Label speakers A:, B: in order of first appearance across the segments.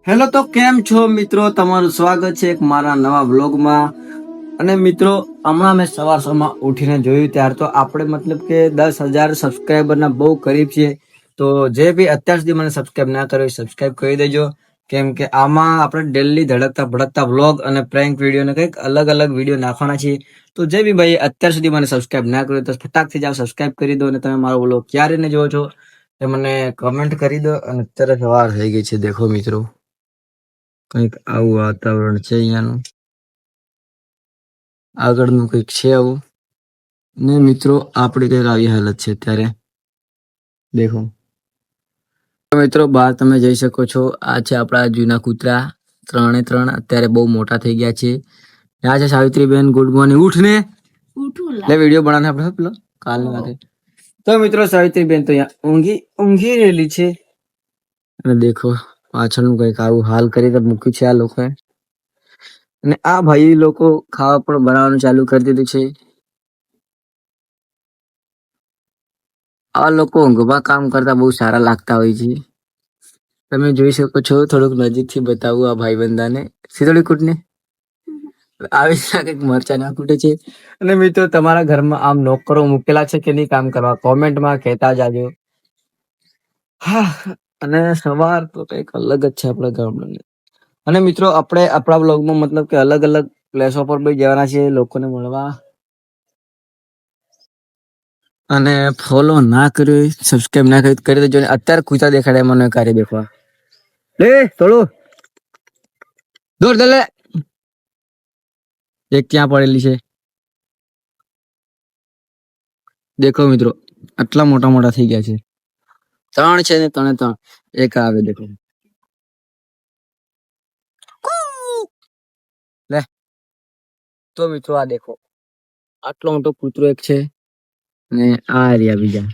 A: Hello, તો કેમ છો મિત્રો? તમારું સ્વાગત છે એક મારા નવા વ્લોગમાં. અને મિત્રો, હમણાં મેં સવારમાં ઉઠીને જોયું ત્યાર તો આપણે મતલબ કે 10,000 સબસ્ક્રાઈબરના બહુ કરીબ છીએ. તો જે બી અત્યાર સુધી મને સબસ્ક્રાઈબ ના કર્યો સબસ્ક્રાઈબ કરી દેજો, કેમ કે આમાં આપણે ડેલી ધડકતા ભડકતા વ્લોગ અને પ્રેન્ક વિડીયો ને કંઈક અલગ અલગ વિડીયો નાખવાના છીએ. તો જે બી ભાઈ અત્યાર સુધી મને સબસ્ક્રાઈબ ના કર્યો તો ફટાકથી જાઓ સબસ્ક્રાઈબ કરી દો. અને તમે મારો વ્લોગ ક્યારે ને જોવો છો એ મને કમેન્ટ કરી દો. અને અત્યારે સવાર થઈ ગઈ છે, દેખો મિત્રો, કંઈક આવું વાતાવરણ છે અહીંયાનું, આગળનું કંઈક છે આવું. ને મિત્રો, આપણી કંઈક આવી હાલત છે અત્યારે, દેખો. તો મિત્રો, બહાર તમે જઈ શકો છો. આ છે આપણા જૂના કૂતરા, 3 અત્યારે બહુ મોટા થઈ ગયા છે. આ છે સાવિત્રીબેન, ગુડ મોર્નિંગ. ઉઠ ને, એટલે વિડીયો બનાવને આપણે પેલો કાલની વાત. તો મિત્રો, સાવિત્રીબેન તો અહીંયા ઊંઘી રહેલી છે. અને દેખો પાછળનું કંઈક આવું હાલ કરી મૂક્યું છે આ લોકોએ. અને આ ભાઈ લોકો ખાવા પણ બનાવવાનું ચાલુ કરી દીધું છે. આ લોકો ઊંઘવા કામ કરતા બહુ સારા લાગતા હોય છે. તમે જોઈ શકો છો. થોડુંક નજીકથી બતાવું આ ભાઈબંધાને. સીધોડી કૂટને આવી કંઈક મરચા ના કૂટે છે. અને મિત્રો, તમારા ઘરમાં આમ નોકરો મૂકેલા છે કે નહીં કામ કરવા, કોમેન્ટમાં કહેતા જાજો. હા, અને સવાર તો કંઈક અલગ જ છે આપણા ગામડાની. અને મિત્રો, આપણે આપણા બ્લોગમાં મતલબ કે અલગ અલગ પ્લેસો પર બી જવાના છે લોકોને મળવા. અને ફોલો ના કર્યો સબસ્ક્રાઇબ ના કર્યું કરી દેજો. અત્યારે કૂતરા દેખાડે મને કાર્ય દેખવા. લે થોડું દોડ દે લે. એક ત્યાં પડેલી છે, દેખો મિત્રો, આટલા મોટા મોટા થઈ ગયા છે. 3 છે ને 3 એક આવે દેખો. લે તો મિત્રો, આ દેખો, આટલો મોટો કૂતરો એક છે. ને આ રહ્યા બીજા,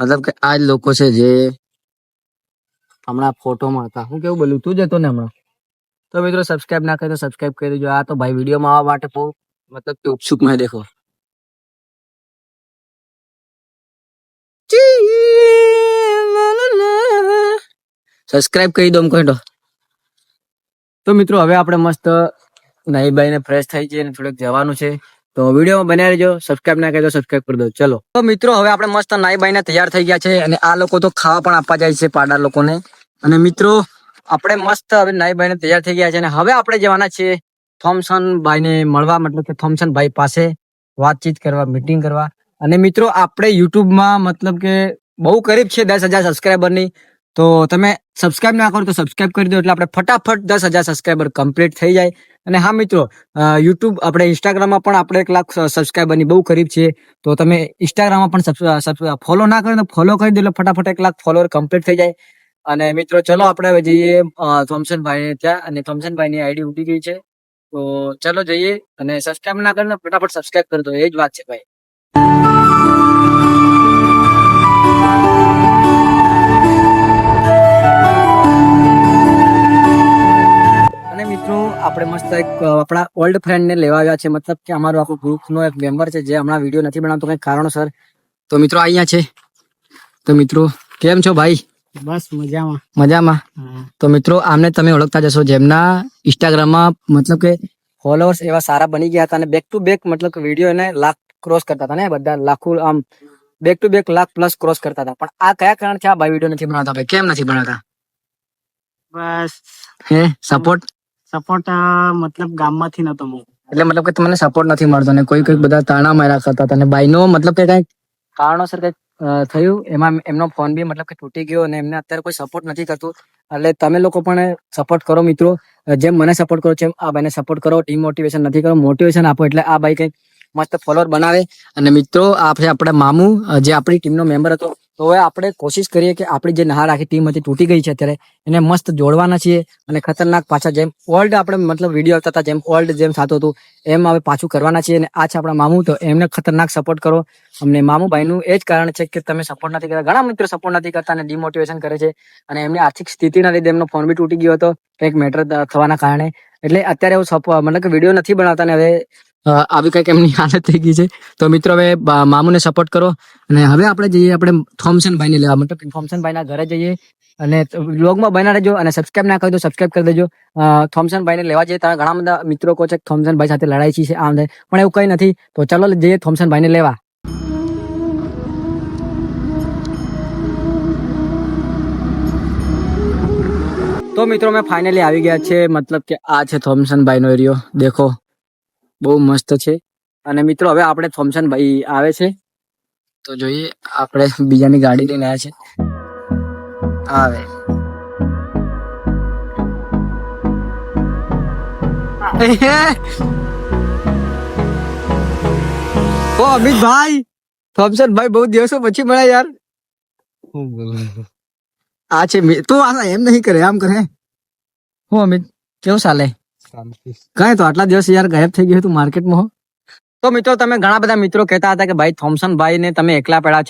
A: મતલબ કે આ જ લોકો છે જે હમણાં ફોટોમાં હતા. હું કેવું બોલું, તું જ હતો ને હમણાં. તો મિત્રો, સબસ્ક્રાઇબ ના કરે તો સબસ્ક્રાઇબ કરી દેજો. આ તો ભાઈ વિડીયોમાં આવવા માટે બહુ મતલબ કે ઉત્સુક મેં દેખો. સબસ્ક્રાઇબ કરી દો કહી દો. તો મિત્રો, હવે આપણે મસ્ત નાઈ બાઈને ફ્રેશ થઈ જઈએ અને થોડુંક જવાનું છે. તો વિડીયોમાં બન્યા રહેજો. સબસ્ક્રાઇબ ના કરી દો સબસ્ક્રાઇબ કરી દો. ચલો તો મિત્રો, હવે આપણે મસ્ત નાઈ બાઈને તૈયાર થઈ ગયા છે. અને આ લોકો તો ખાવા પણ આપવા જાય છે પાડા લોકોને. અને મિત્રો, આપણે મસ્ત હવે નાઈ બાઈને તૈયાર થઈ ગયા છે. અને હવે આપણે જવાના છીએ થોમસન ભાઈને મળવા, મતલબ કે થોમસન ભાઈ પાસે વાતચીત કરવા, મીટિંગ કરવા. અને મિત્રો, આપણે યુટ્યુબમાં મતલબ કે બહુ કરીબ છે 10,000 સબસ્ક્રાઈબરની. તો તમે સબસ્ક્રાઇબ ના કરો તો સબસ્ક્રાઇબ કરી દો, એટલે આપણે ફટાફટ 10,000 સબસ્ક્રાઈબર કમ્પ્લીટ થઈ જાય. અને હા મિત્રો, યુટ્યુબ આપણે ઇન્સ્ટાગ્રામમાં પણ આપણે 1 લાખ સબસ્ક્રાઈબરની બહુ કરીબ છે. તો તમે ઇન્સ્ટાગ્રામમાં પણ ફોલો ના કરો તો ફોલો કરી દો, એટલે ફટાફટ 1 લાખ ફોલોઅર કમ્પ્લીટ થઈ જાય. અને મિત્રો, ચલો આપણે હવે જઈએ થોમસન ભાઈ ત્યાં. અને થોમસન ભાઈની આઈડી ઉડી ગઈ છે, તો ચલો જઈએ. અને સબસ્ક્રાઇબ ના કરો ફટાફટ સબસ્ક્રાઇબ કરી દો, એ જ વાત છે ભાઈ. અને મિત્રો, આપણે મસ્ત એક આપણા ઓલ્ડ ફ્રેન્ડ ને લેવા આવ્યા છે. મતલબ કે અમારો આખો ગ્રુપ નો એક મેમ્બર છે જે હમણાં વિડીયો નથી બનાવતો કઈ કારણોસર. તો મિત્રો, અહીંયા છે. તો મિત્રો, કેમ છો ભાઈ?
B: બસ મજામાં.
A: મજામાં. તો મિત્રો, આમને તમે ઓળખતા જશો, જેમના ઇન્સ્ટાગ્રામમાં મતલબ કે ફોલોઅર્સ એવા સારા બની ગયા હતા. અને બેક ટુ બેક મતલબ કે વિડીયો એને લાખ ક્રોસ કરતા હતા ને, બધા લાખો આમ back to back lakh plus cross કરતા હતા. પણ આ કયા કારણ છે આ ભાઈ વિડીયો નથી બનાવતા? ભાઈ કેમ નથી બનાવતા?
B: બસ
A: હે સપોર્ટ
B: મતલબ ગામમાંથી નતો હું.
A: એટલે મતલબ કે તમને સપોર્ટ નથી મળતો. ને કોઈ બધા તાણા માર્યા કરતા હતા. અને ભાઈનો મતલબ કે કઈક કારણોસર કઈક થયું, એમાં એમનો ફોન બી મતલબ કે તૂટી ગયો. અને એમને અત્યારે કોઈ સપોર્ટ નથી કરતું. એટલે તમે લોકો પણ સપોર્ટ કરો મિત્રો. જેમ મને સપોર્ટ કરો જેમ આ ભાઈને સપોર્ટ કરો. ડિમોટિવેશન નથી કરો, મોટિવેશન આપો, એટલે આ ભાઈ કઈક મસ્ત ફોલોઅર બનાવે. અને મિત્રો, આપણે મામુ જે આપણી ટીમનો મેમ્બર હતો, તો હવે આપણે કોશિશ કરીએ કે આપણી જે નહાર આખી ટીમ હતી તૂટી ગઈ છે અત્યારે, એને મસ્ત જોડવાના છીએ. અને ખતરનાક પાછા જેમ ઓલ્ડ આપણે મતલબ વિડીયો આવતા હતા, જેમ ઓલ્ડ જેમ થતું હતું એમ હવે પાછું કરવાના છીએ. અને આ છે આપણા મામુ, તો એમને ખતરનાક સપોર્ટ કરો. અમને મામુ ભાઈનું એ જ કારણ છે કે તમે સપોર્ટ નથી કરતા. ઘણા મિત્રો સપોર્ટ નથી કરતા અને ડિમોટિવેશન કરે છે. અને એમની આર્થિક સ્થિતિના લીધે એમનો ફોન બી તૂટી ગયો હતો કંઈક મેટર થવાના કારણે. એટલે અત્યારે એવું મતલબ કે વિડીયો નથી બનાવતા. ને હવે આવી કંઈક એમની હાલત થઈ ગઈ છે. તો મિત્રો, હવે મામુને સપોર્ટ કરો. અને હવે આપણે જઈએ આપણે થોમસન ભાઈને લેવા, મતલબ થોમસન ભાઈના ઘરે જઈએ. અને વ્લોગમાં બના રહેજો અને સબસ્ક્રાઇબ ના કરી તો સબસ્ક્રાઇબ કરી દેજો. થોમસન ભાઈને લેવા જઈએ ત્યાં ઘણા બધા મિત્રો કહો છે કે થોમસન ભાઈ સાથે લડાઈ છે આમ થાય, પણ એવું કઈ નથી. તો ચાલો જઈએ થોમસન ભાઈને લેવા. તો મિત્રો મેં ફાઇનલી આવી ગયા છે, મતલબ કે આ છે થોમસન ભાઈ નો એરિયો. દેખો બહુ મસ્ત છે. અને મિત્રો હવે આપણે થોમસન ભાઈ આવે છે તો જોઈએ. આપણે બીજાની ગાડી લઈને આવ્યા છે. આવે ઓ અમિતભાઈ, થોમસન ભાઈ બહુ દિવસો પછી મળ્યા યાર. આ છે તું આ એમ નહીં કરે, આમ કરે. હું અમિત કેવું ચાલે? કઈ તો આટલા દિવસ યાર ગાયબ થઈ ગયો તું માર્કેટમાં હો. તો મિત્રો તમે ઘણા બધા મિત્રો કહેતા હતા કે ભાઈ થોમસન ભાઈ ને તમે એકલા પડ્યા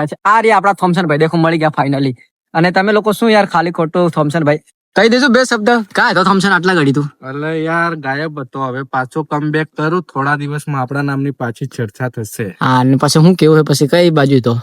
A: છે. આ રહ્યા આપણા થોમસન ભાઈ, દેખો મળી ગયા ફાઇનલી. અને તમે લોકો શું યાર ખાલી ખોટું થોમસન ભાઈ કહી દેજો બે શબ્દ. કાંઈ તો થોમસન આટલા ઘડી તું
C: એટલે યાર ગાયબ હતો, હવે પાછો કમબેક કરું. થોડા દિવસમાં આપણા નામની પાછી ચર્ચા થશે.
A: હા, અને પછી હું કેવું છે પછી કઈ બાજુ તો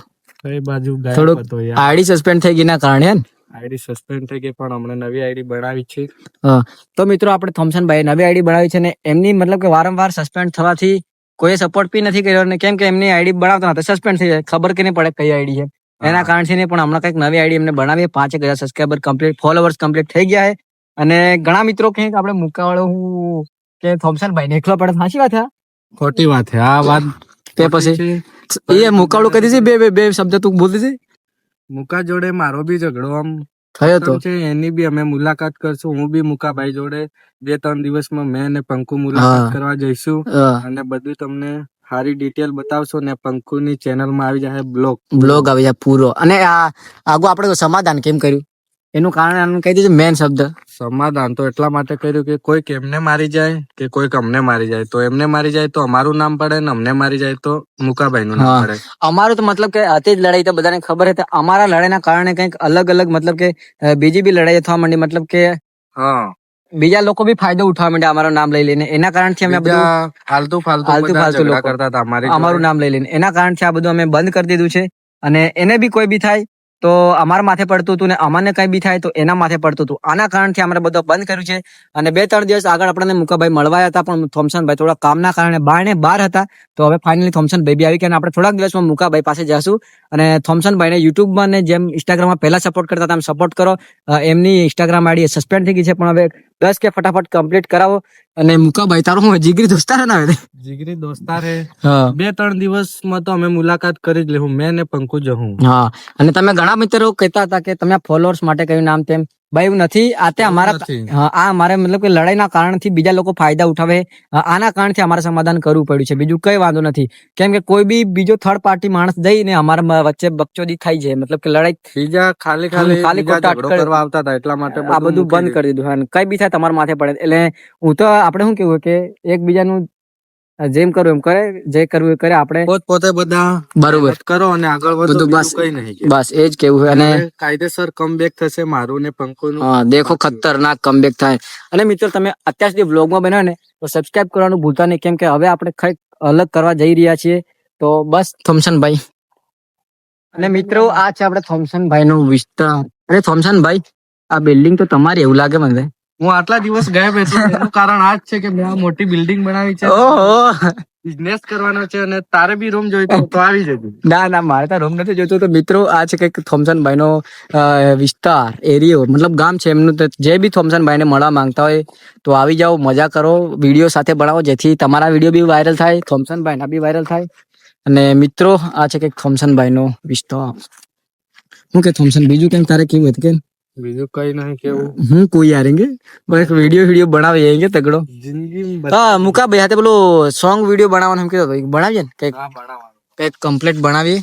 C: કઈ બાજુ ગાયબ
A: થોડુંક
C: હતો યાર.
A: આઈડી સસ્પેન્ડ થઈ ગઈ ના કારણે હે ને?
C: આઈડી સસ્પેન્ડ થઈ ગઈ, પણ હમણાં નવી આઈડી બનાવી છે.
A: હા, તો મિત્રો આપણે થોમસન ભાઈ નવી આઈડી બનાવી છે ને એમની મતલબ કે વારંવાર સસ્પેન્ડ થવાથી કોઈ સપોર્ટ બી નથી કર્યો. અને કેમ કે એમની આઈડી બનાવતા હતા સસ્પેન્ડ થઈ જાય, ખબર કે નહીં પડે કઈ આઈડી છે એના કારણથી નહીં. પણ હમણાં કઈક નવી આઈડી એમને બનાવી, 5,000 સબસ્ક્રાઈબર કમ્પ્લીટ, ફોલોવર્સ કમ્પ્લીટ થઈ ગયા છે. અને ઘણા મિત્રો કહે કે આપણે મુકાવાળો હું કે થોમસન ભાઈ ને એકલો પડે, સાચી વાત છે?
C: ખોટી વાત છે આ વાત.
A: તે પછી એ મુકાવડું કહી દીધી, બે શબ્દ તું બોલ દીધી.
C: મુકા જોડે મારો બી ઝઘડો આમ
A: થયો તો
C: છે, એની બી અમે મુલાકાત કરશું. હું બી મુકાભાઈ જોડે 2-3 દિવસમાં મેં અને પંકુ મુલાકાત કરવા જઈશું. અને બધું તમને સારી ડિટેલ બતાવશો. ને પંકુની ચેનલમાં આવી જાય
A: બ્લોગ આવી જાય પૂરો. અને આ આગળ આપણે સમાધાન કેમ કર્યું એનું કારણ કહી દીધું મેન શબ્દ.
C: સમાધાન તો એટલા માટે કર્યું કે કોઈક એમને મારી જાય કે કોઈક અમને મારી જાય. તો એમને મારી જાય તો અમારું નામ પડે, ને અમને મારી જાય તો મુકાભાઈ નું નામ પડે.
A: અમારું તો મતલબ કે હતી જ લડાઈ તો બધાને ખબર હતી. અમારા લડાઈના કારણે કઈક અલગ મતલબ કે બીજી બી લડાઈ થવા માંડી. મતલબ કે બીજા લોકો બી ફાયદો ઉઠાવવા માંડ્યા અમારું નામ લઈ લઈને. એના કારણથી અમે બધું
C: ફાલતુ લોકો કરતા હતા
A: અમારું નામ લઈ લઈને. એના કારણથી આ બધું અમે બંધ કરી દીધું છે. અને એને બી કોઈ બી થાય તો અમારા માથે પડતું હતું, ને અમારને કઈ બી થાય તો એના માથે પડતું હતું. આના કારણથી અમારે બધું બંધ કર્યું છે. અને 2-3 દિવસ આગળ આપણને મુકાભાઈ મળવાયા હતા, પણ થોમસન ભાઈ થોડા કામના કારણે બહાર હતા. તો હવે ફાઇનલી થોમસન ભાઈ બી આવી ગયા. આપણે થોડાક દિવસમાં મુકાભાઈ પાસે જશું. અને થોમસન ભાઈને યુટ્યુબમાં ને જેમ ઇન્સ્ટાગ્રામમાં પહેલા સપોર્ટ કરતા હતા એમ સપોર્ટ કરો. એમની ઇન્સ્ટાગ્રામ આઈડી સસ્પેન્ડ થઈ ગઈ છે, પણ હવે 10 કે ફટાફટ કમ્પ્લીટ કરાવો. અને મુકાભાઈ તારો હું જીગરી દોસ્તાર ના આવે?
C: જીગરી દોસ્તાર હે. 2-3 દિવસમાં તો અમે મુલાકાત કરી જ લેવું, મેં ને પંકુ જહું.
A: હા, અને તમે ઘણા મિત્રો કહેતા હતા કે તમે ફોલોઅર્સ માટે કયું નામ તેમ. ભાઈ એવું નથી. આ તે અમારા આ મારે મતલબ કે લડાઈના કારણથી બીજા લોકો ફાયદા ઉઠાવે, આના કારણથી અમારે સમાધાન કરવું પડ્યું છે. બીજું કઈ વાંધો નથી. કેમ કે કોઈ બી બીજો થર્ડ પાર્ટી માણસ જઈને અમારા વચ્ચે બકચોદી થાય છે. મતલબ કે લડાઈ
C: બીજા ખાલી કરવા આવતા હતા, એટલા માટે
A: આ બધું બંધ કરી દીધું. કઈ બી થાય તમારા માથે પડે. એટલે હું તો આપણે શું કેવું કે એકબીજાનું જેમ કરવું એમ કરે, જે કરવું એ કરે. આપણે
C: પોતે બધા
A: બરોબર
C: કરો અને આગળ વધો, બસ કઈ નહીં.
A: બસ એ જ કેવું. અને
C: કાયદેસર કમબેક થશે મારું ને પંકુનું.
A: હા, દેખો ખતરનાક કમબેક થાય. અને મિત્રો તમે અત્યાર સુધી વ્લોગમાં બનાવો ને તો સબસ્ક્રાઇબ કરવાનું ભૂલતા નહીં. કેમ કે હવે આપણે કંઈક અલગ કરવા જઈ રહ્યા છીએ. તો બસ થોમસન ભાઈ. અને મિત્રો આ છે આપણે થોમસન ભાઈ નો વિસ્તાર. અરે થોમસન ભાઈ, આ બિલ્ડિંગ તો તમારી એવું લાગે મને.
C: હું આટલા દિવસ ગાયબ હતો એનું કારણ આ જ છે કે મેં આ મોટી બિલ્ડિંગ બનાવી છે.
A: ઓહો,
C: બિઝનેસ કરવાનો છે. અને તારે બી રૂમ જોઈતો તો આવી જજો.
A: ના મારે તો રૂમ નથી જોઈતો. તો મિત્રો આ છે કઈક થોમસન ભાઈ નો વિસ્તાર, એરિયો, મતલબ ગામ છે એમનું. જે બી થોમસન ભાઈ ને મળવા માંગતા હોય તો આવી જાઓ, મજા કરો, વિડીયો સાથે બનાવો, જેથી તમારા વિડીયો બી વાયરલ થાય, થોમસન ભાઈ ના બી વાયરલ થાય. અને મિત્રો આ છે કઈક થોમસન ભાઈ નો વિસ્તાર. હું કે થોમસન બીજું કેમ તારે કેવું હતું કે?
C: બીજું કઈ નહીં કેવું.
A: હું કોઈ યારેંગે બસ વિડીયો બનાવીએ તગડો. હા, મુકા ભાઈ હાથે પેલો સોંગ વિડીયો બનાવવાનો એમ કીધું, બનાવીએ ને કઈક કમ્પ્લીટ બનાવીએ.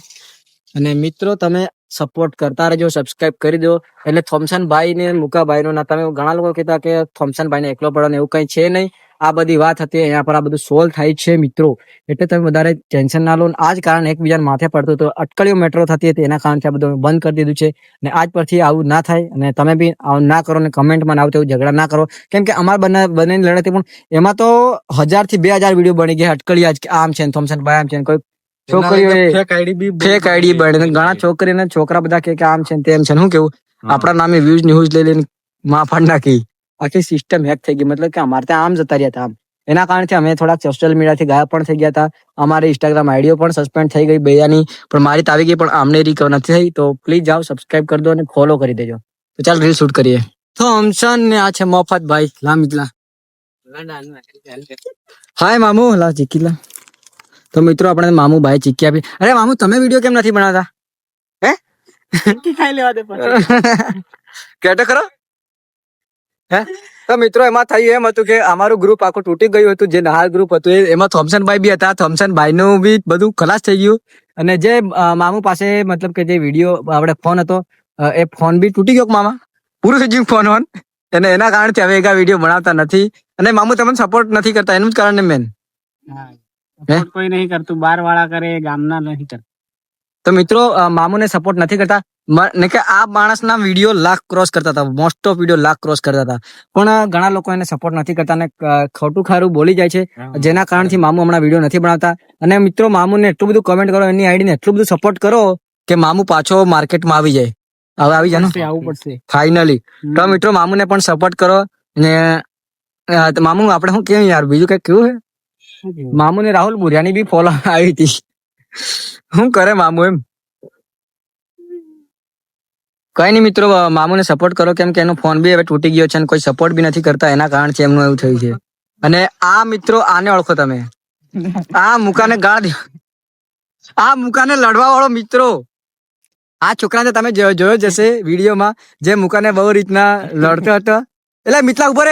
A: અને મિત્રો તમે સપોર્ટ કરતા રહેજો, સબસ્ક્રાઇબ કરી દો. એટલે થોમસન ભાઈ ને મુકાભાઈ નો તમે ઘણા લોકો કહેતા કે થોમસન ભાઈ ને એકલો પડો ને એવું કઈ છે નહીં. આ બધી વાત હતી, અહીંયા પર આ બધું સોલ્વ થાય છે મિત્રો. એટલે તમે વધારે ટેન્શન ના લો. આ જ કારણ એકબીજાને માથે પડતું હતું, અટકળીઓ મેટ્રો થતી હતી, એના કારણે આ બધું બંધ કરી દીધું છે. અને આજ પરથી આવું ના થાય. અને તમે બી આવું ના કરો ને કમેન્ટમાં ના આવતું ઝઘડા ના કરો. કેમ કે અમારા બંનેની લડાઈ પણ એમાં તો 1000 થી 2000 વિડીયો બની ગયા અટકળી. આજ આમ છે થોમસન ભાઈ આમ છે, કોઈ છોકરીઓ ફેક આઈડી બને. ઘણા છોકરીને છોકરા બધા કે આમ છે તેમ છે. શું કેવું આપણા નામે વ્યૂઝ ન્યૂઝ લઈ લઈને માં ફાડ નાખી. આખી સિસ્ટમ હેક થઈ ગઈ. મતલબ કે અમારે ત્યાં આમ જતા રહ્યા હતા આમ. એના કારણે અમે થોડાક સોશિયલ મીડિયાથી ગાયબ પણ થઈ ગયા હતા. અમારી ઇન્સ્ટાગ્રામ આઈડીઓ પણ સસ્પેન્ડ થઈ ગઈ બૈયાની, પણ મારી તો આવી ગઈ, પણ આમને રિકવર નથી થઈ. તો પ્લીઝ જાઓ, સબસ્ક્રાઇબ કરી દો અને ફોલો કરી દેજો. તો ચાલ રીલ શૂટ કરીએ. તો અમશાન ને આ છે મફત ભાઈ. લા મિતલા હાય મામુ, લા ચીકી લા. તો મિત્રો આપણે મામુ ભાઈ ચીકી આપી. અરે મામુ, તમે વિડીયો કેમ નથી બનાવતા? હે
B: ખાઈ લેવા દે પછી.
A: કેટો કરો હે. તો મિત્રો એમાં થયું એમ હતું કે અમારું ગ્રુપ આખું તૂટી ગયું હતું. જે નહાર ગ્રુપ હતું એમાં થોમસન ભાઈ બી હતા. થોમસન ભાઈ નું બી બધું ખલાસ થઈ ગયું. અને જે મામુ પાસે મતલબ કે જે વિડીયો આપણે ફોન હતો એ ફોન બી તૂટી ગયો મામા. પૂરું થઈ ગયું ફોન વોન. અને એના કારણથી હવે એકા વિડીયો બનાવતા નથી. અને મામુ તમને સપોર્ટ નથી કરતા, એનું જ કારણ મેન.
B: સપોર્ટ કોઈ નહીં કરતું, બાર વાળા કરે, ગામના નહીં કરતા.
A: તો મિત્રો મામુને સપોર્ટ નથી કરતા. ને કે આ માણસના વિડીયો લાખ ક્રોસ કરતા હતા. Most of video lakh cross કરતા હતા. પણ ઘણા લોકો એને સપોર્ટ નથી કરતા અને ખોટું ખારું બોલી જાય છે. જેના કારણથી મામુ હમણાં વિડીયો નથી બનાવતા. અને મિત્રો મામુને એટલું બધું કમેન્ટ કરો, એની આઈડીને એટલું બધું સપોર્ટ કરો કે મામુ પાછો માર્કેટમાં આવી જાય. હવે આવી જાય
B: આવવું પડશે
A: ફાઇનલી. તો મિત્રો મામુને પણ સપોર્ટ કરો. ને મામુ આપણે શું કેવું યાર, બીજું કઈ કેવું હે? મામુ ને રાહુલ બુરિયાની બી ફોલો આવી હતી. શું કરે મામુ એમ? કઈ નહીં મિત્રો, મામુને સપોર્ટ કરો, કેમ કે એનો ફોન બી હવે તૂટી ગયો છે અને કોઈ સપોર્ટ બી નથી કરતા. એના કારણથી એમનું એવું થયું છે. અને આ મિત્રો આને ઓળખો તમે, આ મુકાને ગાળ દે, આ મુકાને લડવા વાળો મિત્રો. આ છોકરાને તમે જોયો જશે વિડીયોમાં, જે મુકાને બહુ રીતના લડતો હતો. એટલે મિતલા ઉપર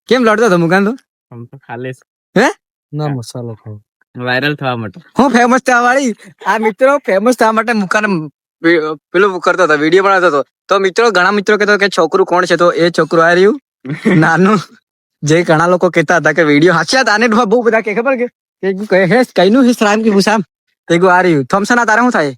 A: કેમ લડતો હતો મુકાન? તો
C: ખાલી
A: હે
C: ના મસાલો ખાવ વાયરલ થવા માટે.
A: હું ફેમસ થવા વાળી આ મિત્રો ફેમસ થવા માટે મુકાને પેલું કરતો હતો, વિડીયો બનાવતો હતો. તો મિત્રો ઘણા મિત્રો કહેતો કે છોકરું કોણ છે, તો એ છોકરું આ રહ્યું નાનું. જે ઘણા લોકો કહેતા હતા કે વિડીયો હાસ્યા આને બહુ બધા કે ખબર કે કઈનું હિસ રામ કે હુસામ તે આ રહ્યું. થોમસન આ તારે શું થાય?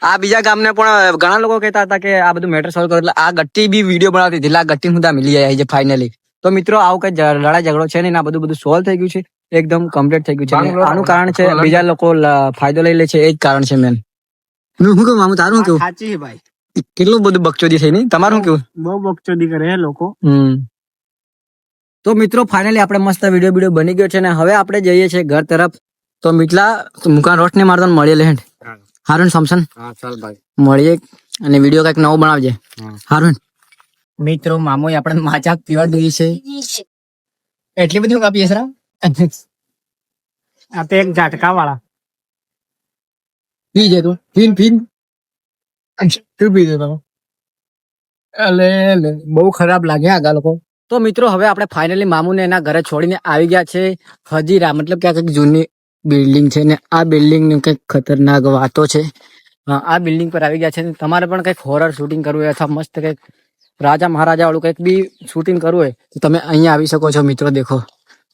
A: આ બીજા ગામને પણ ઘણા લોકો કહેતા હતા કે આ બધું મેટર સોલ્વ કરો. એટલે આ ગટ્ટી બી વિડીયો બનાવતી હતી. આ ગટ્ટી હું મિલી જાય છે ફાઇનલી. તો મિત્રો આવું કઈ લડાઈ ઝઘડો છે નહીં, આ બધું સોલ્વ થઈ ગયું છે, એકદમ કમ્પ્લીટ થઈ ગયું છે. આનું કારણ છે બીજા લોકો ફાયદો લઈ લે છે, એ જ કારણ છે મેન. હું કેવું મામુ, તારું કેવું?
B: સાચી ભાઈ,
A: કેટલું બધું બકચોદી થઈ નહીં, તમારું કેવું?
B: બહુ બકચોદી કરે લોકો.
A: તો મિત્રો ફાઇનલી આપણે મસ્ત વિડીયો બની ગયો છે ને હવે આપણે જઈએ છીએ ઘર તરફ. તો મિતલા મુકાન રોટ ને મારતો મળીએ લેન્ડ. હારું સમસન મળીએ અને વિડીયો કઈક નવો બનાવજે. હારું મિત્રો, મામો આપણે માચાક પીવા દઈએ છે. એટલી બધી કાપીએ સર.
B: આ તો એક ઝાટકા વાળા
A: પી જાય તું, પીન તું પી જાય. એટલે બહુ ખરાબ લાગે આગા લોકો. તો મિત્રો હવે આપણે ફાઇનલી મામુને એના ઘરે છોડીને આવી ગયા છે હજીરા. મતલબ કે આ કઈક જૂની બિલ્ડિંગ છે ને આ બિલ્ડિંગ ની કઈક ખતરનાક વાતો છે. આ બિલ્ડિંગ પર આવી ગયા છે. તમારે પણ કઈક હોરર શૂટિંગ કરવું હોય અથવા મસ્ત કઈક રાજા મહારાજા વાળું કઈક બી શૂટિંગ કરવું હોય તો તમે અહીંયા આવી શકો છો. મિત્રો દેખો,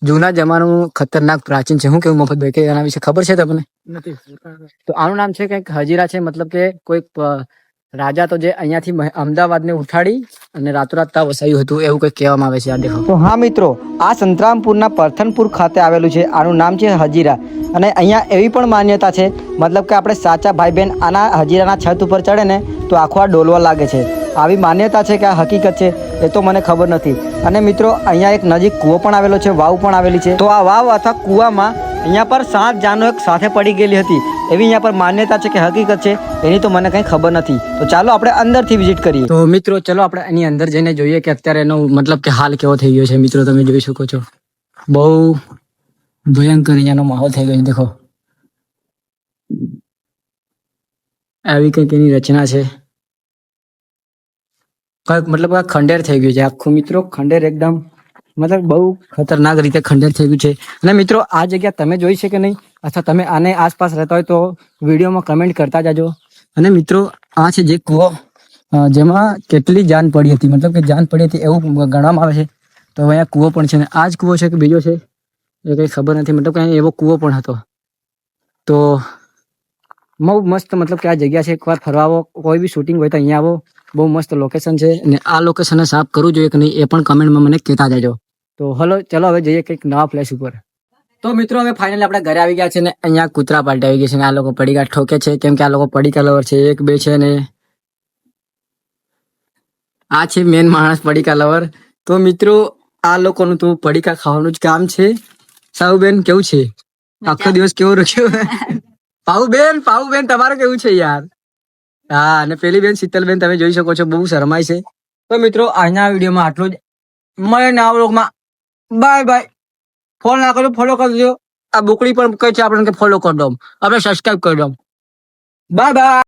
A: જૂના જમાનું ખતરનાક પ્રાચીન છે. હું કેવું મફતભાઈ, કે એના વિશે ખબર છે તમને?
B: નથી.
A: તો આનું નામ છે કઈક હજીરા છે. મતલબ કે કોઈક રાજા તો જે અહીંયાથી અમદાવાદ ને ઉઠાડી અને રાતોરાત ત્યાં વસાયું હતું એવું કઈક કહેવામાં આવે છે. આ દેખો. તો હા મિત્રો, આ સંતરામપુરના પરથનપુર ખાતે આવેલું છે. આનું નામ છે હજીરા. અને અહીંયા એવી પણ માન્યતા છે, મતલબ કે આપણે સાચા ભાઈ બહેન આના હજીરાના છત ઉપર ચડે ને તો આખો આ ડોલવા લાગે છે. આવી માન્યતા છે કે આ હકીકત છે એ તો મને ખબર નથી. અને મિત્રો અહીંયા એક નજીક કૂવો પણ આવેલો છે, વાવ પણ આવેલી છે. તો આ વાવ અથવા કૂવામાં અહીંયા પર 7 જાનો એક સાથે પડી ગયેલી હતી એવી અહીંયા પર માન્યતા છે કે હકીકત છે એની તો મને કઈ ખબર નથી. તો ચાલો આપણે અંદરથી વિઝિટ કરીએ. તો મિત્રો ચલો આપણે એની અંદર જઈને જોઈએ કે અત્યારે એનો મતલબ કે હાલ કેવો થઈ ગયો છે. મિત્રો તમે જોઈ શકો છો, બહુ ભયંકર અહીંયાનો માહોલ થઈ ગયો છે. દેખો આવી કંઈક એની રચના છે. મતલબ આ ખંડેર થઈ ગયું છે આખું. મિત્રો ખંડેર એકદમ મતલબ બહુ ખતરનાક રીતે ખંડેર થઈ ગયું છે. અને મિત્રો આ જગ્યા તમે જોઈ છે કે નહીં, અથવા તમે આને આસપાસ રહેતા હોય તો વિડીયોમાં કમેન્ટ કરતા જાજો. અને મિત્રો આ છે જે કૂવો જેમાં કેટલી જાન પડી હતી, મતલબ કે જાન પડી હતી એવું ગણવામાં આવે છે. તો અહીંયા કૂવો પણ છે ને આ જ કૂવો છે કે બીજો છે એ કંઈ ખબર નથી. મતલબ કે એવો કૂવો પણ હતો. તો બહુ મસ્ત મતલબ કે આ જગ્યા છે. એકવાર ફરવા આવો, કોઈ બી શૂટિંગ હોય તો અહીંયા આવો. બહુ મસ્ત લોકેશન છે. અને આ લોકેશનને સાફ કરવું જોઈએ કે નહીં એ પણ કમેન્ટમાં મને કહેતા જજો. તો હલો ચલો હવે જઈએ કંઈક નવા પ્લેસ ઉપર. તો મિત્રો હવે ફાઇનલી આપણે ઘરે આવી ગયા છે ને અહીંયા કૂતરા પાલટી આવી ગયા છે ને આ લોકો પડીકા ઠોકે છે કેમ કે આ લોકો પડીકા લવર છે 1 2 છે ને આ છે મેન માણસ પડીકા લવર. તો મિત્રો આ લોકોનું તો પડીકા ખાવાનું જ કામ છે. સાહુબેન કેવું છે આખો દિવસ કેવો રખ્યો પાઉબેન તમારું કેવું છે યાર? હા અને પેલી બેન શીતલબેન તમે જોઈ શકો છો બહુ શરમાય છે. તો મિત્રો આજના વિડીયોમાં આટલું જ. મળે નવા વ્લોગમાં. Bye bye. ફોલો ના કરો ફોલો કરી દો. આ બોકડી પણ કહે છે આપણે કે ફોલો કરી દો આપણે સબસ્ક્રાઇબ કરી દો. Bye bye.